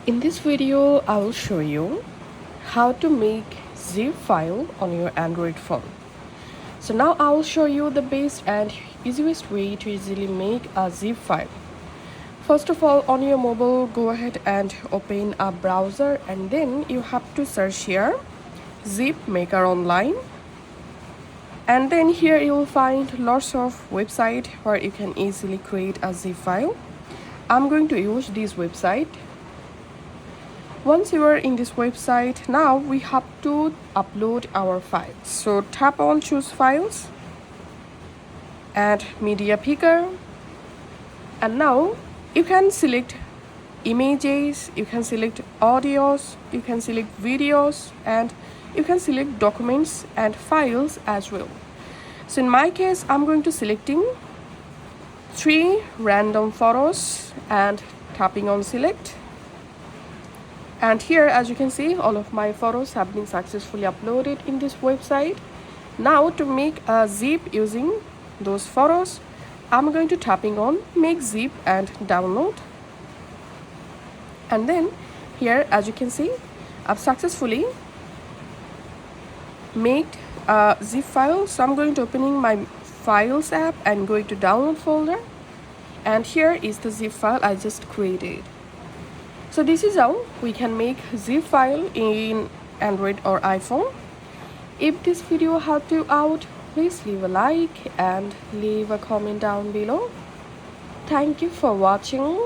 In this video, I will show you how to make zip file on your Android phone. So now I will show you the best and easiest way to easily make a zip file. First of all, on your mobile, go ahead and open a browser, and then you have to search here zip maker online. And then here you will find lots of websites where you can easily create a zip file. I'm going to use this website. Once you are in this website, now we have to upload our files. So tap on choose files, add media picker, and now you can select images, you can select audios, you can select videos, and you can select documents and files as well. So in my case, I'm going to selecting 3 random photos and tapping on select. And here, as you can see, all of my photos have been successfully uploaded in this website. Now to make a zip using those photos, I'm going to tapping on make zip and download. And then here, as you can see, I've successfully made a zip file. So I'm going to opening my files app and going to download folder. And here is the zip file I just created. So this is how we can make zip file in Android or iPhone. If this video helped you out, please leave a like and leave a comment down below. Thank you for watching.